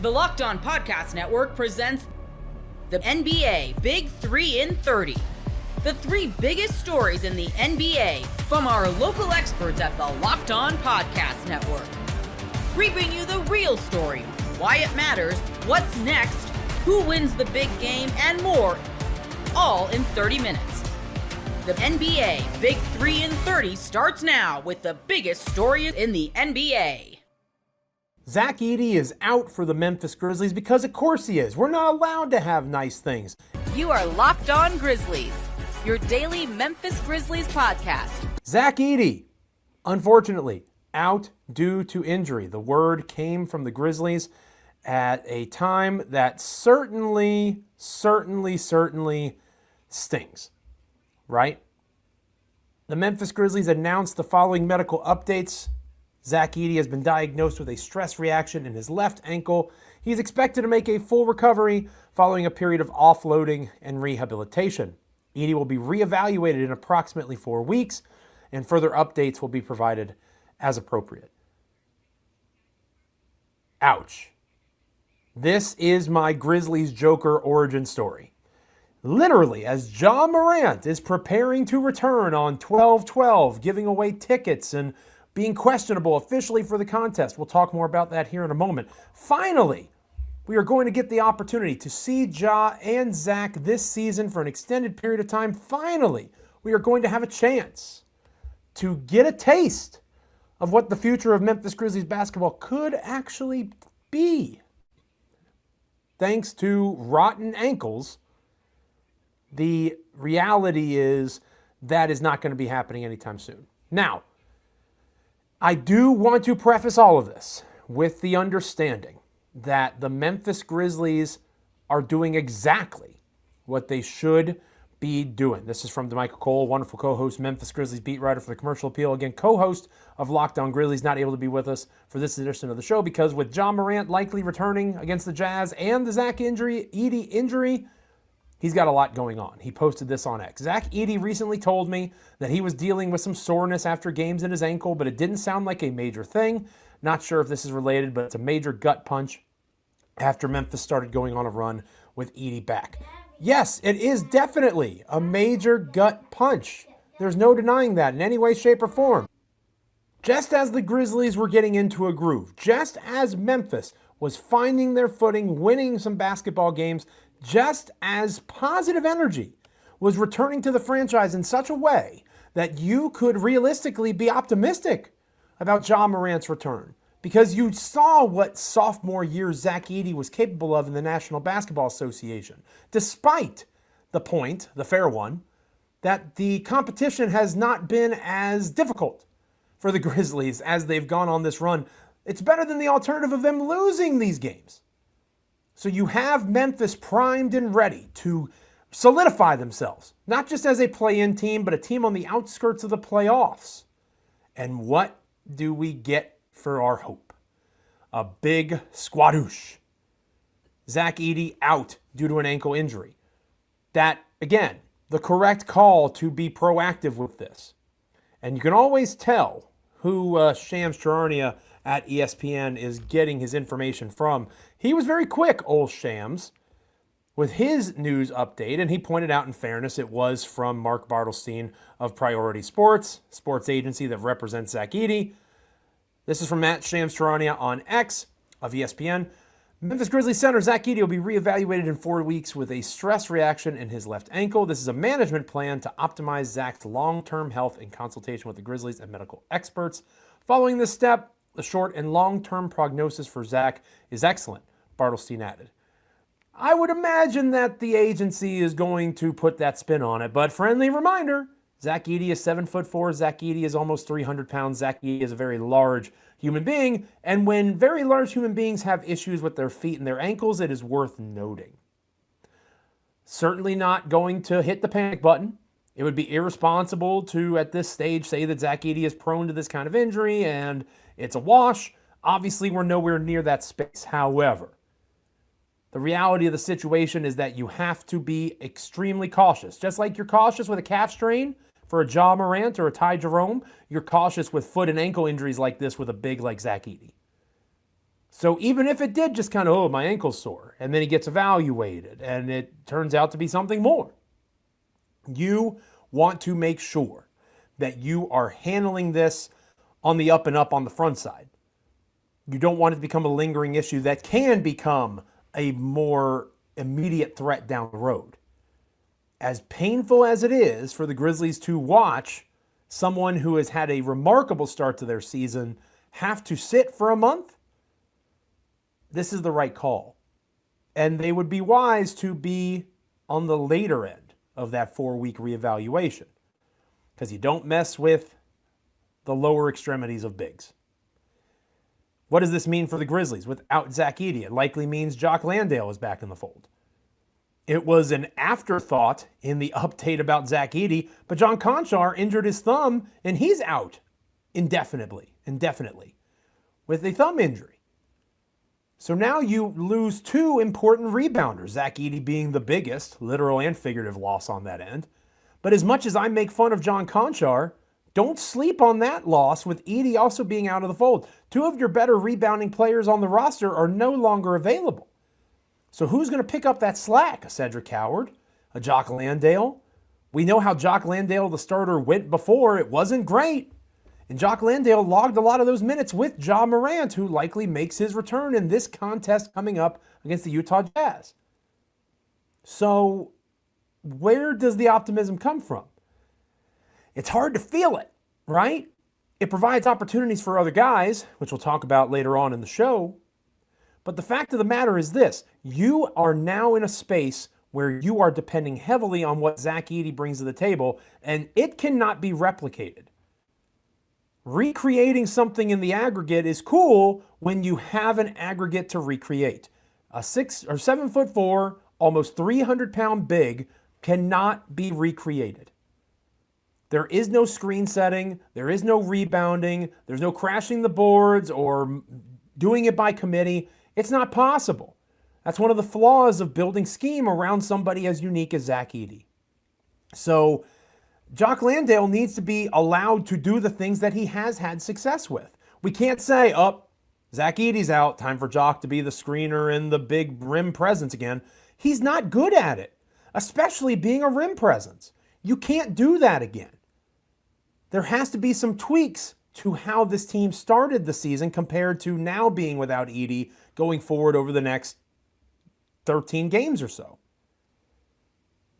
The Locked On Podcast Network presents the NBA Big 3 in 30. The 3 biggest stories in the NBA from our local experts at the Locked On Podcast Network. We bring you the real story, why it matters, what's next, who wins the big game, and more, all in 30 minutes. The NBA Big 3 in 30 starts now with the biggest stories in the NBA. Zach Edey is out for the Memphis Grizzlies because of course he is. We're not allowed to have nice things. You are Locked On Grizzlies, your daily Memphis Grizzlies podcast. Zach Edey, unfortunately, out due to injury. The word came from the Grizzlies at a time that certainly stings, right? The Memphis Grizzlies announced the following medical updates. Zach Edey has been diagnosed with a stress reaction in his left ankle. He's expected to make a full recovery following a period of offloading and rehabilitation. Edey will be reevaluated in approximately 4 weeks, and further updates will be provided as appropriate. Ouch. This is my Grizzlies Joker origin story. Literally, as Ja Morant is preparing to return on 12/12, giving away tickets and being questionable officially for the contest. We'll talk more about that here in a moment. Finally, we are going to get the opportunity to see Ja and Zach this season for an extended period of time. Finally, we are going to have a chance to get a taste of what the future of Memphis Grizzlies basketball could actually be. Thanks to rotten ankles, the reality is that is not going to be happening anytime soon. Now, I do want to preface all of this with the understanding that the Memphis Grizzlies are doing exactly what they should be doing. This is from DeMichael Cole, wonderful co-host, Memphis Grizzlies beat writer for the Commercial Appeal. Again, co-host of Locked On Grizzlies, not able to be with us for this edition of the show because with Ja Morant likely returning against the Jazz and the Zach Edey injury, he's got a lot going on. He posted this on X. Zach Edey recently told me that he was dealing with some soreness after games in his ankle, but it didn't sound like a major thing. Not sure if this is related, but it's a major gut punch after Memphis started going on a run with Edey back. Yes, it is definitely a major gut punch. There's no denying that in any way, shape, or form. Just as the Grizzlies were getting into a groove, just as Memphis was finding their footing, winning some basketball games, just as positive energy was returning to the franchise in such a way that you could realistically be optimistic about Ja Morant's return because you saw what sophomore year Zach Edey was capable of in the National Basketball Association, despite the point, the fair one, that the competition has not been as difficult for the Grizzlies as they've gone on this run. It's better than the alternative of them losing these games. So you have Memphis primed and ready to solidify themselves, not just as a play-in team, but a team on the outskirts of the playoffs. And what do we get for our hope? A big squadoosh. Zach Edey out due to an ankle injury. That, again, the correct call to be proactive with this. And you can always tell who Shams Charania at ESPN is getting his information from. He was very quick, old Shams, with his news update, and he pointed out, in fairness, it was from Mark Bartelstein of Priority Sports, sports agency that represents Zach Edey. This is from Matt Shams Charania on X of ESPN. Memphis Grizzlies center Zach Edey will be reevaluated in 4 weeks with a stress reaction in his left ankle. This is a management plan to optimize Zach's long-term health in consultation with the Grizzlies and medical experts. Following this step, the short and long-term prognosis for Zach is excellent, Bartelstein added. I would imagine that the agency is going to put that spin on it, but friendly reminder, Zach Edey is 7'4". Zach Edey is almost 300 pounds. Zach Edey is a very large human being, and when very large human beings have issues with their feet and their ankles, it is worth noting. Certainly not going to hit the panic button. It would be irresponsible to, at this stage, say that Zach Edey is prone to this kind of injury and it's a wash. Obviously, we're nowhere near that space. However, the reality of the situation is that you have to be extremely cautious. Just like you're cautious with a calf strain for a Ja Morant or a Ty Jerome, you're cautious with foot and ankle injuries like this with a big like Zach Edey. So even if it did just kind of, oh, my ankle's sore, and then he gets evaluated and it turns out to be something more, you want to make sure that you are handling this on the up and up on the front side. You don't want it to become a lingering issue that can become a more immediate threat down the road. As painful as it is for the Grizzlies to watch someone who has had a remarkable start to their season have to sit for a month, this is the right call. And they would be wise to be on the later end of that 4-week reevaluation, because you don't mess with the lower extremities of bigs. What does this mean for the Grizzlies? Without Zach Edey, it likely means Jock Landale is back in the fold. It was an afterthought in the update about Zach Edey, but John Conchar injured his thumb and he's out indefinitely with a thumb injury. So now you lose two important rebounders, Zach Edey being the biggest, literal and figurative loss on that end. But as much as I make fun of John Conchar, don't sleep on that loss with Edey also being out of the fold. Two of your better rebounding players on the roster are no longer available. So who's going to pick up that slack? A Cedric Howard? A Jock Landale? We know how Jock Landale, the starter, went before. It wasn't great. And Jock Landale logged a lot of those minutes with Ja Morant, who likely makes his return in this contest coming up against the Utah Jazz. So where does the optimism come from? It's hard to feel it, right? It provides opportunities for other guys, which we'll talk about later on in the show. But the fact of the matter is this: you are now in a space where you are depending heavily on what Zach Edey brings to the table, and it cannot be replicated. Recreating something in the aggregate is cool when you have an aggregate to recreate. A 7'4", almost 300-pound big cannot be recreated. There is no screen setting, there is no rebounding, there's no crashing the boards or doing it by committee. It's not possible. That's one of the flaws of building scheme around somebody as unique as Zach Edey. So Jock Landale needs to be allowed to do the things that he has had success with. We can't say, Zach Edey's out, time for Jock to be the screener and the big rim presence again. He's not good at it, especially being a rim presence. You can't do that again. There has to be some tweaks to how this team started the season compared to now being without Edey going forward over the next 13 games or so.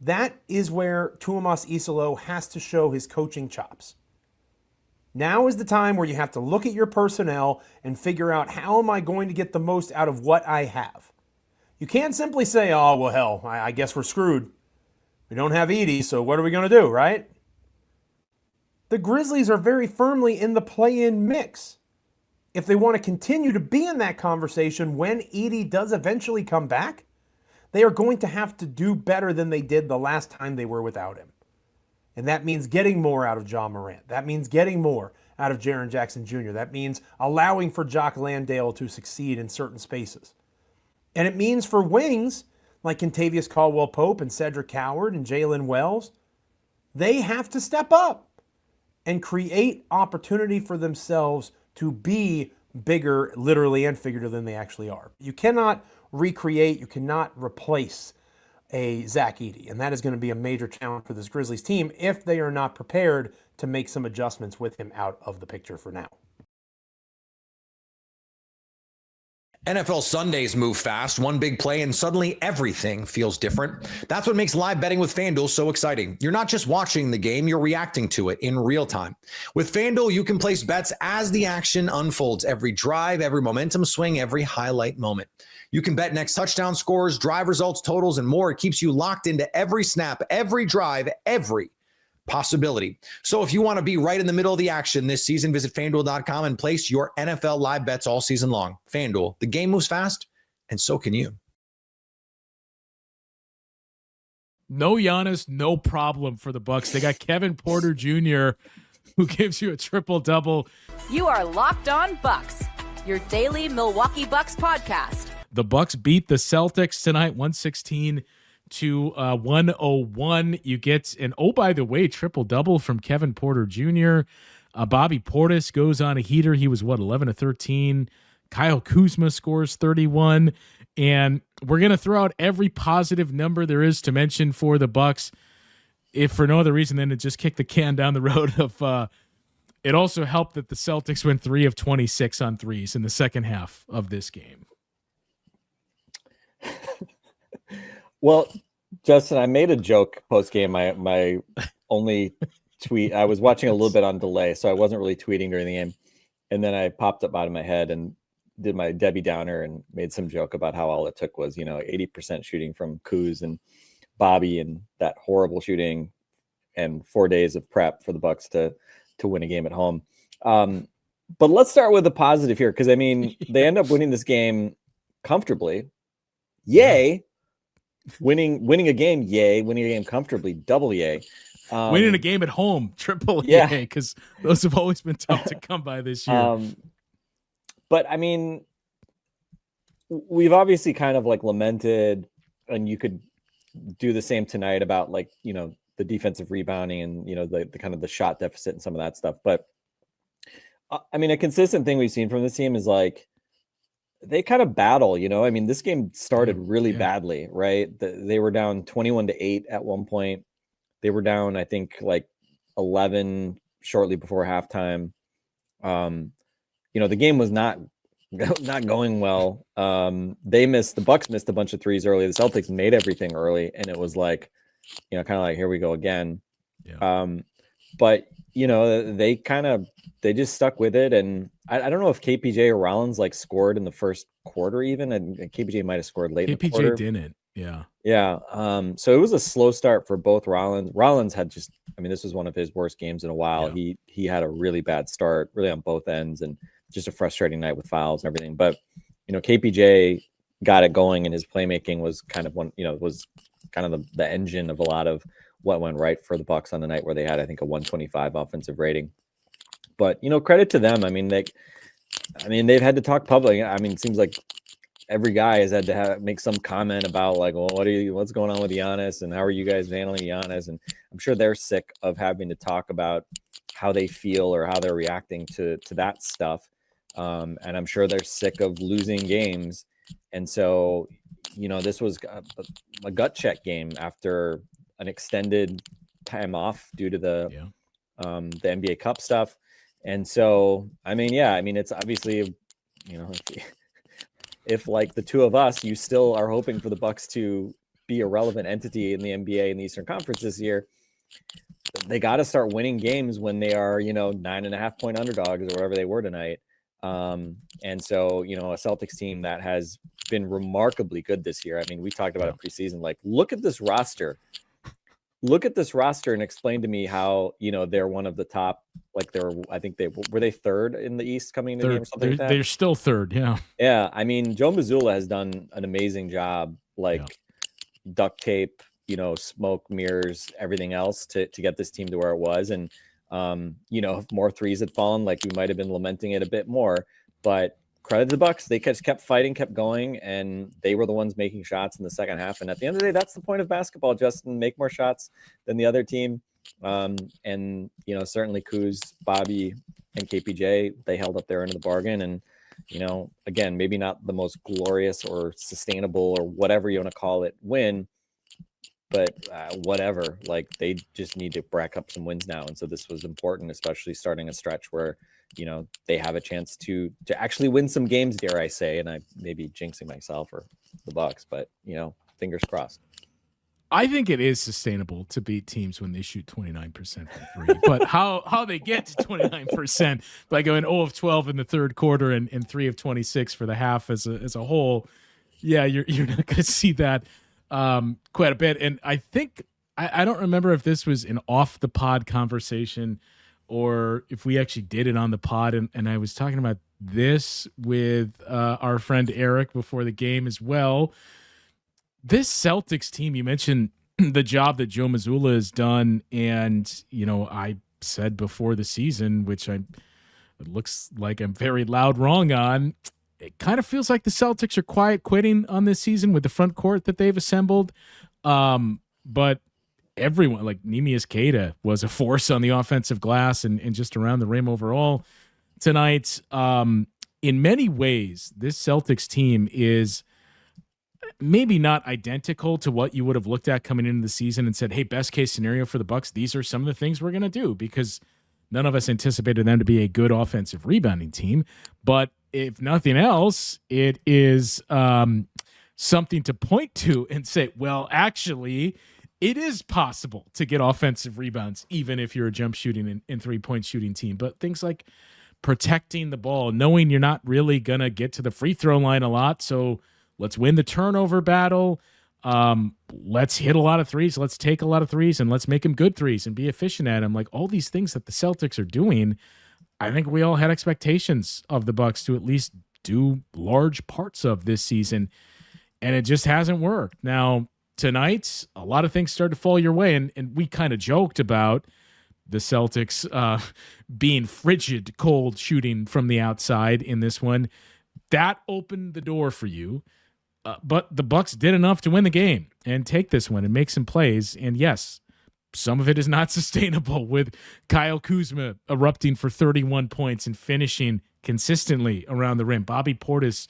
That is where Tuomas Isalo has to show his coaching chops. Now is the time where you have to look at your personnel and figure out, how am I going to get the most out of what I have? You can't simply say, oh, well, hell, I guess we're screwed. We don't have Edey, so what are we going to do, right? The Grizzlies are very firmly in the play-in mix. If they want to continue to be in that conversation when Edey does eventually come back, they are going to have to do better than they did the last time they were without him. And that means getting more out of Ja Morant. That means getting more out of Jaren Jackson Jr. That means allowing for Jock Landale to succeed in certain spaces. And it means for wings like Kentavious Caldwell-Pope and Cedric Howard and Jalen Wells, they have to step up and create opportunity for themselves to be bigger, literally and figuratively, than they actually are. You cannot recreate, you cannot replace a Zach Edey, and that is going to be a major challenge for this Grizzlies team if they are not prepared to make some adjustments with him out of the picture for now. NFL Sundays move fast, one big play, and suddenly everything feels different. That's what makes live betting with FanDuel so exciting. You're not just watching the game, you're reacting to it in real time. With FanDuel, you can place bets as the action unfolds, every drive, every momentum swing, every highlight moment. You can bet next touchdown scores, drive results, totals, and more. It keeps you locked into every snap, every drive, every possibility. So if you want to be right in the middle of the action this season, visit FanDuel.com and place your NFL live bets all season long. FanDuel, the game moves fast, and so can you. No Giannis, no problem for the Bucks. They got Kevin Porter Jr., who gives you a triple-double. You are Locked On Bucks, your daily Milwaukee Bucks podcast. The Bucks beat the Celtics tonight, 116 to 101. You get an, oh, by the way, triple-double from Kevin Porter Jr. Bobby Portis goes on a heater. He was, 11 of 13, Kyle Kuzma scores 31. And we're going to throw out every positive number there is to mention for the Bucks, if for no other reason than to just kick the can down the road of it also helped that the Celtics went 3 of 26 on threes in the second half of this game. Well, Justin, I made a joke post game. My only tweet, I was watching a little bit on delay, so I wasn't really tweeting during the game. And then I popped up out of my head and did my Debbie Downer and made some joke about how all it took was, 80% shooting from Kuz and Bobby and that horrible shooting and 4 days of prep for the Bucks to win a game at home. But let's start with the positive here, because they end up winning this game comfortably. Yay. Winning a game, yay. Winning a game comfortably, double yay. Winning a game at home, triple yay, because those have always been tough to come by this year. But we've obviously kind of lamented, and you could do the same tonight about the defensive rebounding and the kind of the shot deficit and some of that stuff. But a consistent thing we've seen from this team is they kind of battle, this game started really badly, right? They were down 21-8 at one point. They were down, I think 11 shortly before halftime. The game was not going well. The Bucks missed a bunch of threes early. The Celtics made everything early, and it was kind of here we go again. Yeah. But they just stuck with it, and I don't know if KPJ or Rollins scored in the first quarter even, and KPJ might have scored late. KPJ in the quarter. Didn't. Yeah. Yeah. So it was a slow start for both Rollins. Rollins had this was one of his worst games in a while. Yeah. He had a really bad start, really on both ends, and just a frustrating night with fouls and everything. But KPJ got it going, and his playmaking was kind of the engine of a lot of what went right for the Bucks on the night, where they had, I think, a 125 offensive rating. But credit to them. They've had to talk public. It seems like every guy has had to make some comment about what's going on with Giannis and how are you guys handling Giannis? And I'm sure they're sick of having to talk about how they feel or how they're reacting to that stuff. And I'm sure they're sick of losing games. And so, this was a gut check game after an extended time off due to the NBA Cup stuff. And so, it's obviously, if the two of us, you still are hoping for the Bucks to be a relevant entity in the NBA and the Eastern Conference this year, they got to start winning games when they are, 9.5 point underdogs or whatever they were tonight. And so, a Celtics team that has been remarkably good this year. We talked about it preseason, look at this roster. Look at this roster and explain to me how, they're one of the top, were they third in the East coming into the game or something like that? They're still third. Yeah. Yeah. Joe Mazzulla has done an amazing job, duct tape, smoke, mirrors, everything else to get this team to where it was. And, if more threes had fallen, we might've been lamenting it a bit more, but credit to the Bucks. They kept fighting, kept going, and they were the ones making shots in the second half. And at the end of the day, that's the point of basketball, Justin, make more shots than the other team. And, certainly Kuz, Bobby, and KPJ, they held up their end of the bargain. And, again, maybe not the most glorious or sustainable or whatever you want to call it win, but whatever, they just need to rack up some wins now. And so this was important, especially starting a stretch where, they have a chance to actually win some games, dare I say, and I may be jinxing myself or the Bucks, but fingers crossed. I think it is sustainable to beat teams when they shoot 29% from three, but how they get to 29% by going 0 of 12 in the third quarter and 3 of 26 for the half as a whole. Yeah. You're not going to see that quite a bit. And I think, I don't remember if this was an off the pod conversation or if we actually did it on the pod. And I was talking about this with our friend Eric before the game as well. This Celtics team, you mentioned the job that Joe Mazzulla has done. And, I said before the season, which it looks like I'm very loud wrong on, it kind of feels like the Celtics are quiet quitting on this season with the front court that they've assembled. But everyone, like Neemias Queta, was a force on the offensive glass and just around the rim overall tonight. in many ways, this Celtics team is maybe not identical to what you would have looked at coming into the season and said, hey, best case scenario for the Bucks, these are some of the things we're going to do, because none of us anticipated them to be a good offensive rebounding team. But if nothing else, it is something to point to and say, well, actually, it is possible to get offensive rebounds, even if you're a jump shooting and 3-point shooting team. But things like protecting the ball, knowing you're not really going to get to the free throw line a lot, so let's win the turnover battle. Let's hit a lot of threes. Let's take a lot of threes, and let's make them good threes and be efficient at them. Like, all these things that the Celtics are doing, I think we all had expectations of the Bucks to at least do large parts of this season, and it just hasn't worked. Now, tonight, a lot of things started to fall your way, and we kind of joked about the Celtics being frigid cold shooting from the outside in this one. That opened the door for you. But the Bucks did enough to win the game and take this one and make some plays. And yes, some of it is not sustainable, with Kyle Kuzma erupting for 31 points and finishing consistently around the rim. Bobby Portis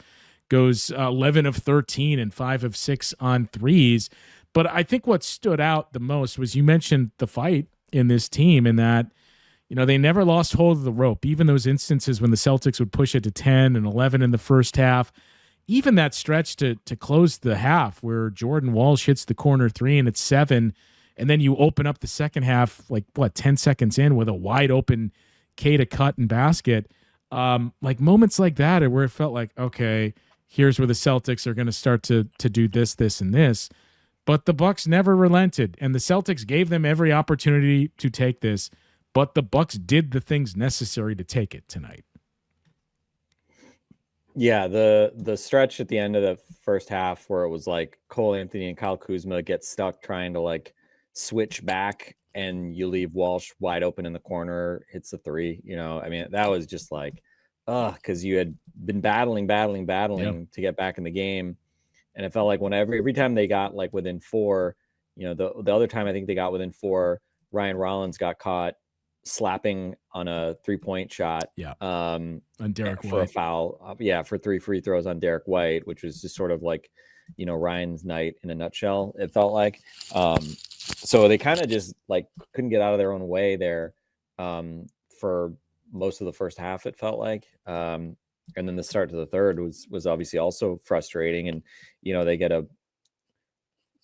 goes 11 of 13 and 5 of 6 on threes. But I think what stood out the most was, you mentioned the fight in this team, and that, you know, they never lost hold of the rope. Even those instances when the Celtics would push it to 10 and 11 in the first half, even that stretch to close the half where Jordan Walsh hits the corner three and it's 7, and then you open up the second half, 10 seconds in, with a wide open K to cut and basket. Like, moments like that are where it felt like, okay, here's where the Celtics are going to start to do this, this, and this. But the Bucks never relented, and the Celtics gave them every opportunity to take this, but the Bucks did the things necessary to take it tonight. Yeah, the stretch at the end of the first half where it was like Cole Anthony and Kyle Kuzma get stuck trying to like switch back, and you leave Walsh wide open in the corner, hits the three. You know, I mean, that was just like, because you had been battling to get back in the game, and it felt like every time they got like within 4, you know, the other time I think they got within 4, Ryan Rollins got caught slapping on a 3-point shot on Derek for White. A foul, for 3 free throws on Derek White, which was just sort of like, you know, Ryan's night in a nutshell, it felt like. So they kind of just like couldn't get out of their own way there for most of the first half, it felt like. And then the start to the third was obviously also frustrating, and you know, they get a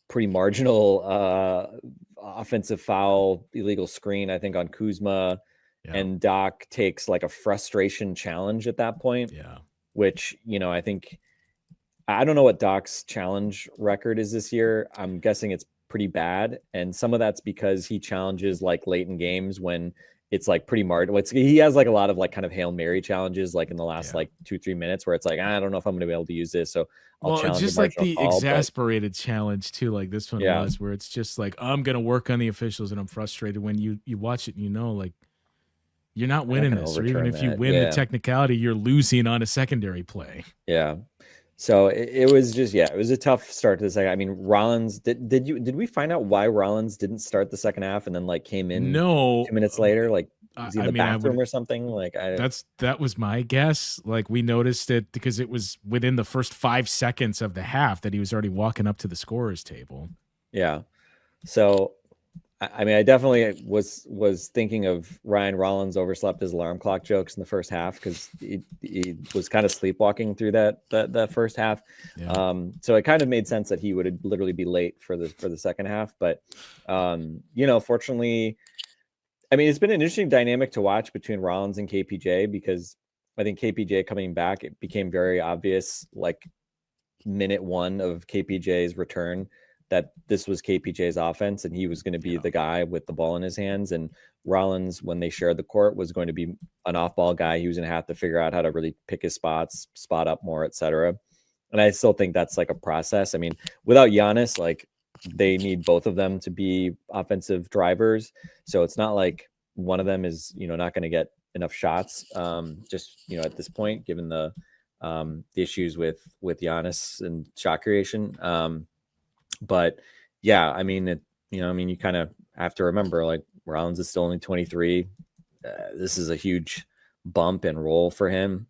pretty marginal offensive foul, illegal screen, I think, on Kuzma. Yeah. And Doc takes like a frustration challenge at that point. Yeah. Which, you know, I don't know what Doc's challenge record is this year. I'm guessing it's pretty bad. And some of that's because he challenges like late in games when it's like pretty marginal. He has like a lot of like kind of Hail Mary challenges like in the last like 2-3 minutes where it's like, I don't know if I'm going to be able to use this. So I'll challenge just like the exasperated challenge too, like this one was, where it's just like, I'm going to work on the officials and I'm frustrated. When you watch it and you know, like, you're not winning this, or even if you win the technicality, you're losing on a secondary play. Yeah. So it was just, it was a tough start to the second. I mean, Rollins, did we find out why Rollins didn't start the second half and then like came in 2 minutes later? Like, was he in the bathroom or something? Like, that was my guess. Like, we noticed it because it was within the first 5 seconds of the half that he was already walking up to the scorer's table. Yeah. So, I mean, I definitely was thinking of Ryan Rollins overslept his alarm clock jokes in the first half, because he was kind of sleepwalking through that first half. Yeah. So it kind of made sense that he would literally be late for the second half. But you know, fortunately, I mean, it's been an interesting dynamic to watch between Rollins and KPJ, because I think KPJ coming back, it became very obvious, like minute 1 of KPJ's return, that this was KPJ's offense and he was going to be the guy with the ball in his hands. And Rollins, when they shared the court, was going to be an off-ball guy. He was going to have to figure out how to really pick his spots, spot up more, etc. And I still think that's like a process. I mean, without Giannis, like, they need both of them to be offensive drivers. So it's not like one of them is, you know, not going to get enough shots. Just, you know, at this point, given the issues with Giannis and shot creation. But yeah, I mean, you kind of have to remember, like, Rollins is still only 23. This is a huge bump and roll for him.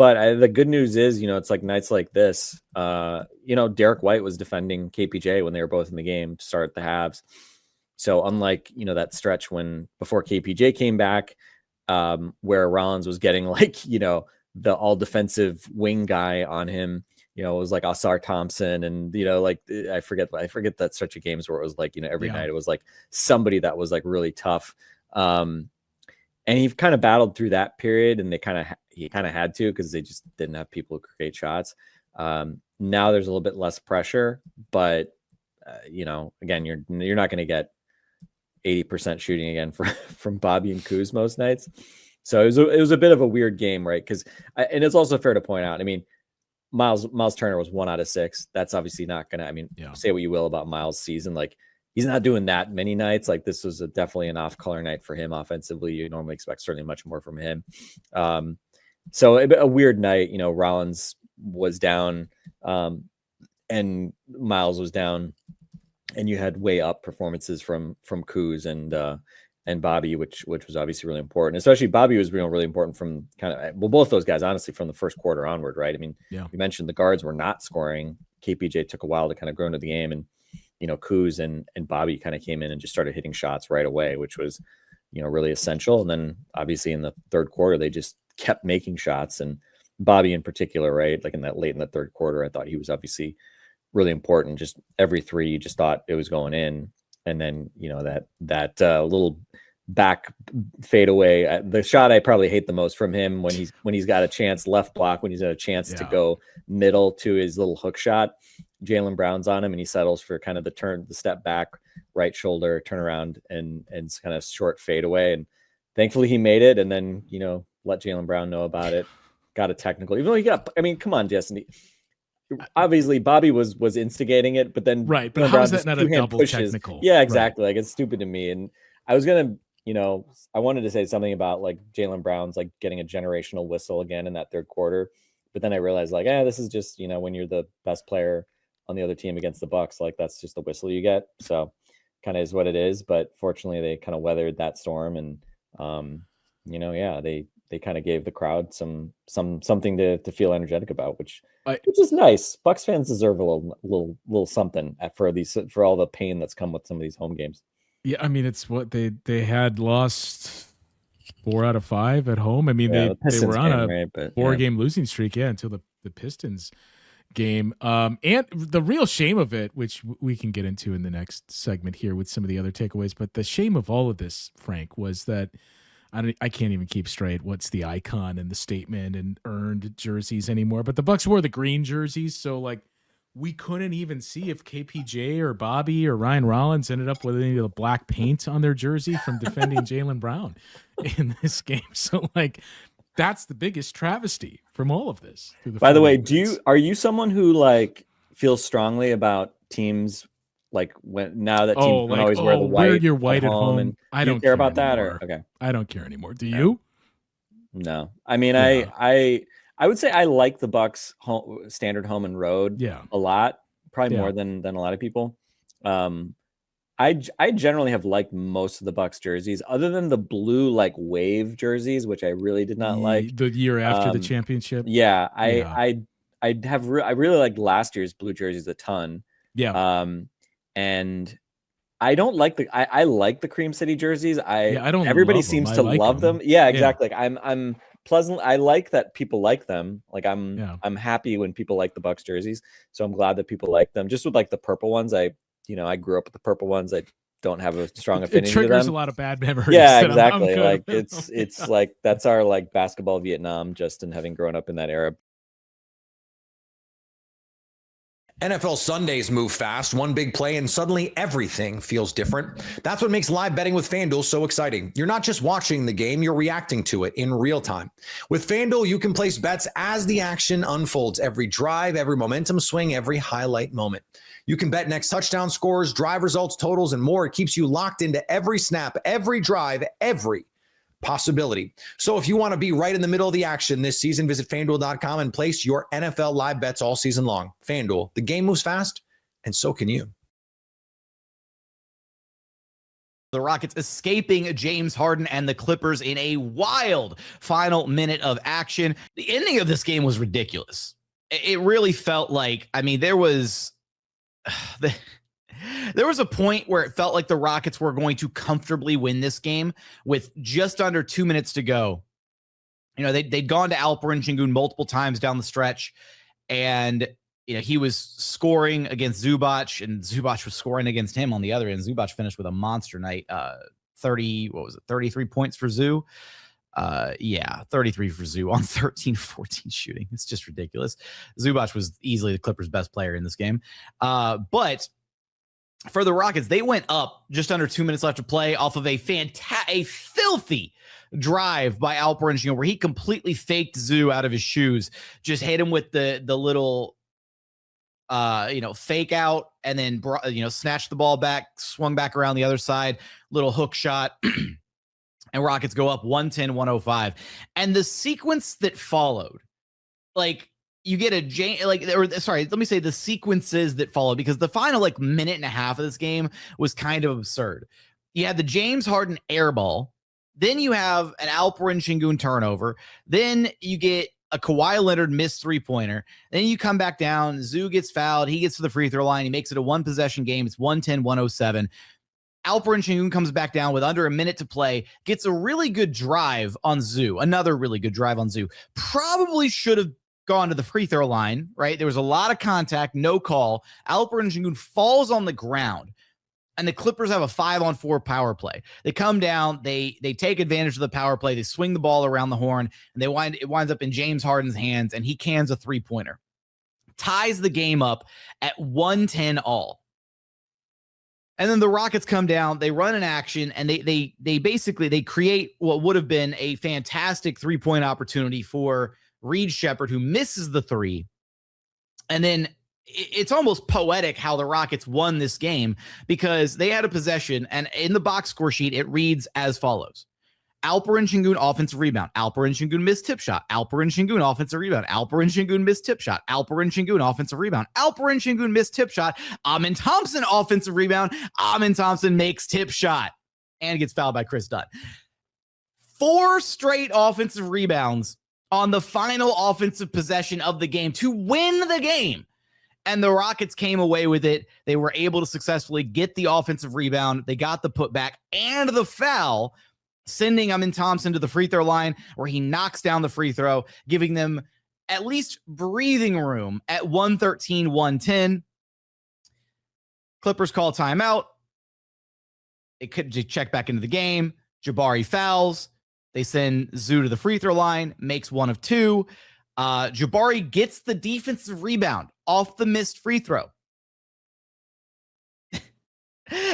But the good news is, it's like nights like this, Derek White was defending KPJ when they were both in the game to start the halves. So unlike, that stretch before KPJ came back, where Rollins was getting the all defensive wing guy on him, it was like Asar Thompson and, I forget that stretch of games where it was like, every night it was like somebody that was like really tough. And he kind of battled through that period, and he kind of had to, because they just didn't have people who create shots. Now there's a little bit less pressure, but again, you're not going to get 80% shooting again from Bobby and Kuz most nights. So it was a bit of a weird game, right? Because and it's also fair to point out, I mean, Miles Turner was 1 out of 6. That's obviously not gonna. Say what you will about Miles' season, like he's not doing that many nights. Like this was definitely an off-color night for him offensively. You normally expect certainly much more from him. So a weird night. Rollins was down, and Miles was down, and you had way up performances from Kuz and Bobby, which was obviously really important. Especially Bobby was really important from both those guys, honestly, from the first quarter onward, right? I mean, You mentioned the guards were not scoring. KPJ took a while to kind of grow into the game, and Kuz and Bobby kind of came in and just started hitting shots right away, which was really essential. And then obviously in the third quarter, they just kept making shots, and Bobby in particular, right? Like late in the third quarter, I thought he was obviously really important. Just every three, you just thought it was going in. And then, that little back fade away, the shot I probably hate the most from him when he's got a chance left block, when he's got a chance to go middle to his little hook shot. Jaylen Brown's on him, and he settles for kind of the step back, right shoulder, turn around, and kind of short fade away. And thankfully he made it. And then, let Jaylen Brown know about it. Got a technical, even though come on, Justin. Obviously Bobby was instigating it, but then right. But how is that not a double technical? Yeah, exactly. Right. Like it's stupid to me. And I was gonna, I wanted to say something about like Jaylen Brown's like getting a generational whistle again in that third quarter, but then I realized like, this is just when you're the best player on the other team against the Bucks, like that's just the whistle you get. So kind of is what it is. But fortunately, they kind of weathered that storm, and they kind of gave the crowd something to feel energetic about, which is nice. Bucks fans deserve a little something for all the pain that's come with some of these home games. Yeah, I mean, it's what they had lost 4 out of 5 at home. I mean, they were on a 4-game losing streak, until the Pistons game. And the real shame of it, which we can get into in the next segment here with some of the other takeaways, but the shame of all of this, Frank, was that I can't even keep straight what's the icon and the statement and earned jerseys anymore. But the Bucks wore the green jerseys, so like we couldn't even see if KPJ or Bobby or Ryan Rollins ended up with any of the black paint on their jersey from defending Jaylen Brown in this game. So like that's the biggest travesty from all of this. By the way, are you someone who like feels strongly about teams? Like now that teams don't always wear the white, your white at home, and I don't care about anymore. That, or okay, I don't care anymore. Do you? No, I mean, I would say I like the Bucks standard home and road, a lot, probably more than a lot of people. I generally have liked most of the Bucks jerseys, other than the blue like wave jerseys, which I really did not like the year after the championship. I really liked last year's blue jerseys a ton. And I don't like I like the Cream City jerseys. I don't. Everybody seems to love them. Yeah, exactly. Like I'm pleasant. I like that people like them. Like I'm happy when people like the Bucks jerseys. So I'm glad that people like them. Just with like the purple ones, I grew up with the purple ones. I don't have a strong affinity to them. It triggers a lot of bad memories. Yeah, exactly. Like it's like that's our like basketball Vietnam, Justin, having grown up in that era. NFL Sundays move fast, one big play, and suddenly everything feels different. That's what makes live betting with FanDuel so exciting. You're not just watching the game, you're reacting to it in real time. With FanDuel, you can place bets as the action unfolds, every drive, every momentum swing, every highlight moment. You can bet next touchdown scores, drive results, totals, and more. It keeps you locked into every snap, every drive, every possibility. So if you want to be right in the middle of the action this season, visit FanDuel.com and place your NFL live bets all season long. FanDuel, the game moves fast, and so can you. The Rockets escaping James Harden and the Clippers in a wild final minute of action. The ending of this game was ridiculous. It really felt like, I mean, there was a point where it felt like the Rockets were going to comfortably win this game with just under 2 minutes to go. You know, they'd gone to Alperen Şengün multiple times down the stretch, and you know, he was scoring against Zubac, and Zubac was scoring against him on the other end. Zubac finished with a monster night. 33 points for Zoo. 33 for Zoo on 13-14 shooting. It's just ridiculous. Zubac was easily the Clippers' best player in this game. But for the Rockets, they went up just under 2 minutes left to play off of a filthy drive by Alperen Şengün, where he completely faked Zoo out of his shoes, just hit him with the little fake out, and then snatched the ball back, swung back around the other side, little hook shot, and Rockets go up 110-105. And the sequence that followed, like, you get the sequences that followed, because the final minute and a half of this game was kind of absurd. You had the James Harden air ball, then you have an Alperen Şengün turnover, then you get a Kawhi Leonard missed three-pointer. Then you come back down. Zoo gets fouled. He gets to the free throw line. He makes it a one-possession game. It's 110-107. Alperen Şengün comes back down with under a minute to play, gets a really good drive on Zoo. Another really good drive on Zoo. Probably should have gone to the free throw line, right? There was a lot of contact, no call. Alperen Şengün falls on the ground, and the Clippers have a 5-on-4 power play. They come down, they take advantage of the power play, they swing the ball around the horn, and it winds up in James Harden's hands, and he cans a three-pointer. Ties the game up at 110 all. And then the Rockets come down, they run an action, and they basically create what would have been a fantastic three-point opportunity for Reed Shepherd, who misses the three. And then it's almost poetic how the Rockets won this game, because they had a possession, and in the box score sheet, it reads as follows. Alperen Şengün offensive rebound. Alperen Şengün missed tip shot. Alperen Şengün offensive rebound. Alperen Şengün missed tip shot. Alperen Şengün offensive rebound. Alperen Şengün missed tip shot. Amin Thompson offensive rebound. Amin Thompson makes tip shot and gets fouled by Chris Dunn. 4 straight offensive rebounds on the final offensive possession of the game to win the game. And the Rockets came away with it. They were able to successfully get the offensive rebound. They got the putback and the foul, sending Amin Thompson to the free throw line, where he knocks down the free throw, giving them at least breathing room at 113-110. Clippers call timeout. They could check back into the game. Jabari fouls. They send Zoo to the free throw line, makes 1 of 2. Jabari gets the defensive rebound off the missed free throw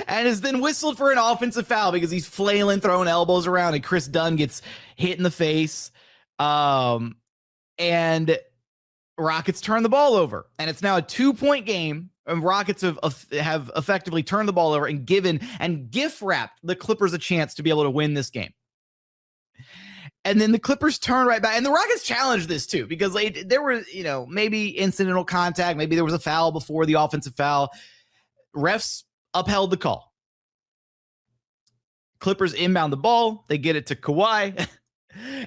and is then whistled for an offensive foul because he's flailing, throwing elbows around, and Chris Dunn gets hit in the face. And Rockets turn the ball over, and it's now a 2-point game. And Rockets have effectively turned the ball over and gift wrapped the Clippers a chance to be able to win this game. And then the Clippers turn right back, and the Rockets challenged this too, because there were, maybe incidental contact, maybe there was a foul before the offensive foul. Refs upheld the call. Clippers inbound the ball, they get it to Kawhi,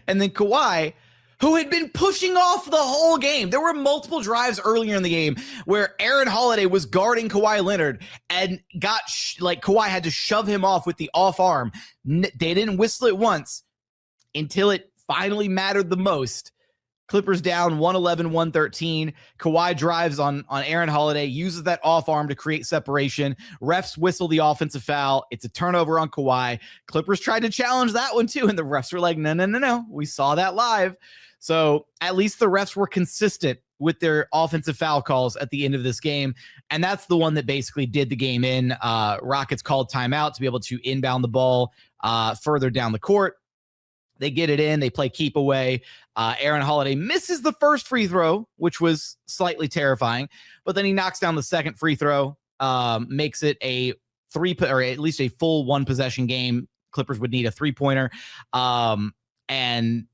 and then Kawhi, who had been pushing off the whole game. There were multiple drives earlier in the game where Aaron Holiday was guarding Kawhi Leonard and got Kawhi had to shove him off with the off arm. They didn't whistle it once until it finally mattered the most. Clippers down 111-113. Kawhi drives on Aaron Holiday, uses that off arm to create separation. Refs whistle the offensive foul. It's a turnover on Kawhi. Clippers tried to challenge that one too, and the refs were like, no. We saw that live. So at least the refs were consistent with their offensive foul calls at the end of this game. And that's the one that basically did the game in. Rockets called timeout to be able to inbound the ball further down the court. They get it in. They play keep away. Aaron Holiday misses the first free throw, which was slightly terrifying. But then he knocks down the second free throw, makes it a or at least a full one possession game. Clippers would need a 3-pointer. And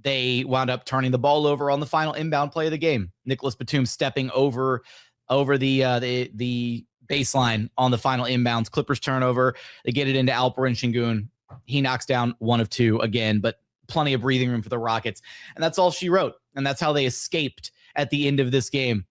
they wound up turning the ball over on the final inbound play of the game. Nicholas Batum stepping over the baseline on the final inbounds. Clippers turnover. They get it into Alperen Şengün. He knocks down 1 of 2 again, but plenty of breathing room for the Rockets. And that's all she wrote. And that's how they escaped at the end of this game.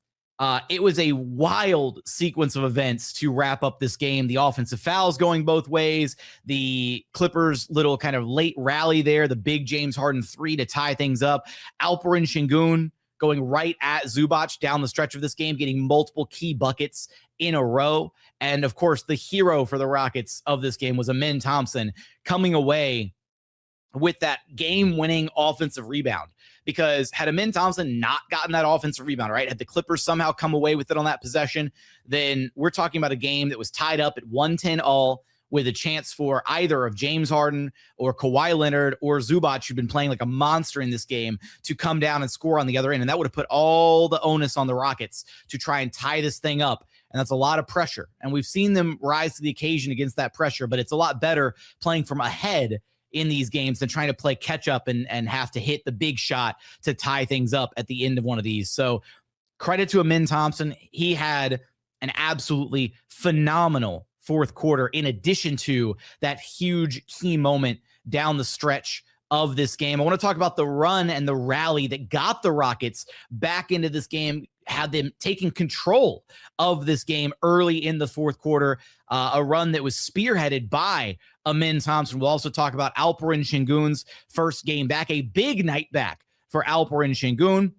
It was a wild sequence of events to wrap up this game. The offensive fouls going both ways. The Clippers' little kind of late rally there. The big James Harden 3 to tie things up. Alperen Şengün going right at Zubac down the stretch of this game, getting multiple key buckets in a row. And, of course, the hero for the Rockets of this game was Amin Thompson coming away with that game-winning offensive rebound. Because had Amin Thompson not gotten that offensive rebound, right, had the Clippers somehow come away with it on that possession, then we're talking about a game that was tied up at 110 all with a chance for either of James Harden or Kawhi Leonard or Zubac, who'd been playing like a monster in this game, to come down and score on the other end. And that would have put all the onus on the Rockets to try and tie this thing up. And that's a lot of pressure. And we've seen them rise to the occasion against that pressure, but it's a lot better playing from ahead in these games than trying to play catch up and have to hit the big shot to tie things up at the end of one of these. So credit to Amin Thompson. He had an absolutely phenomenal fourth quarter, in addition to that huge key moment down the stretch of this game. I want to talk about the run and the rally that got the Rockets back into this game, had them taking control of this game early in the fourth quarter, a run that was spearheaded by Amin Thompson. We'll also talk about Alperen Şengün's first game back, a big night back for Alperen Şengün.